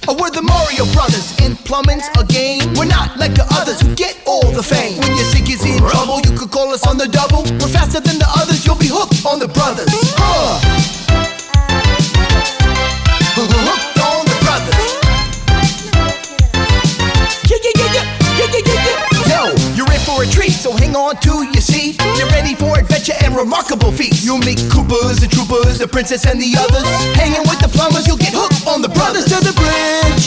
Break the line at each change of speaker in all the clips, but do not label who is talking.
We're the Mario Brothers, and plumbing's a game. We're not like the others who get all the fame. When your sink is in trouble, you could call us on the double. We're faster than the others, you'll be hooked on the brothers. Hooked on the brothers. Yo, you're in for a treat, so hang on to your seat. You're ready for adventure and remarkable feats. You'll meet Koopas, the Troopers, the Princess and the others. Hanging with the plumbers, you'll get hooked on the brothers to the bridge.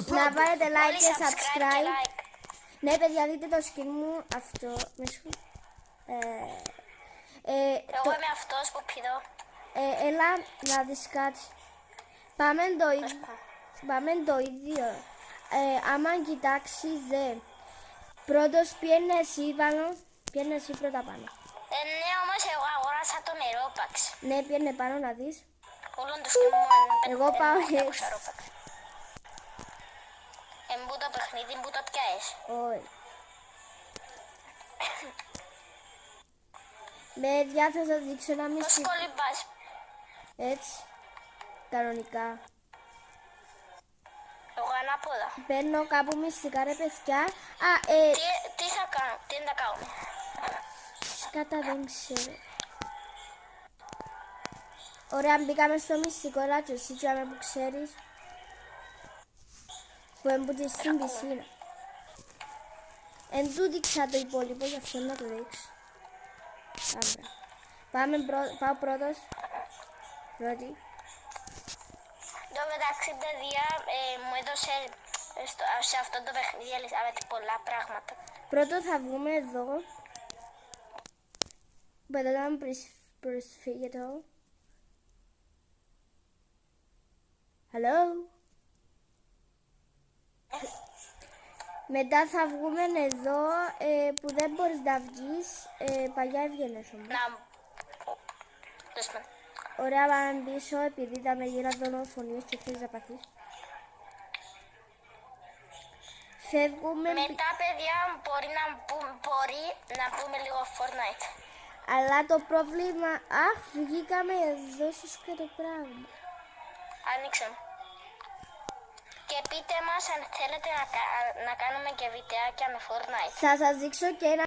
Να βάλετε like και subscribe. Ναι παιδιά, δείτε το skin μου αυτό.
Εγώ είμαι αυτός που πηδώ.
Έλα να δεις κάτι. Πάμε το ίδιο. Άμα κοιτάξεις πρώτος πιένε εσύ πάνω. Πιένε εσύ πρώτα πάνω.
Ναι, όμως εγώ αγόρασα το με Robux.
Ναι, πιένε πάνω να δεις.
Όλον το skin μου
εγώ πάω έτσι.
Εμπού το παιχνίδι, εμπού το πιάες.
Όχι. Παιδιά, θα σας δείξω ένα μυστικό.
Πώς κολυμπάς.
Έτσι. Κανονικά.
Εγώ ανάποδα.
Παίρνω κάπου μυστικά ρε παιδιά.
Τι θα κάνω, τι θα κάνω.
Σκάτα δεν ξέρω. Ωραία, μπήκαμε στο μυστικό ράτσο. Εσύ τσάμε που ξέρεις. Που έμπουτε στην πισίνα. Εν του δείξα το υπόλοιπο, γι' αυτό να το δείξω. Πάμε, πάω πρώτος. Πρώτη.
Εν τω μεταξύ, παιδιά, μου έδωσε σε αυτό το παιχνίδι Ελισάβετ πολλά πράγματα.
Πρώτο θα βγούμε εδώ. Πετάμε προσφύγετο. Hello. Μετά θα βγούμε εδώ που δεν μπορείς να βγεις. Παλιά έβγαινες όμως. Ωραία, πάμε πίσω επειδή ήταν γύρω δολοφονίες και θέλεις να παθείς. Φεύγουμε.
Μετά, παιδιά, μπορεί να πούμε λίγο Fortnite.
Αλλά το πρόβλημα... Αχ, βγήκαμε εδώ και το πράγμα.
Άνοιξε. Και πείτε μας αν θέλετε να κάνουμε και βιντεάκια με Fortnite.
Θα σας δείξω και ένα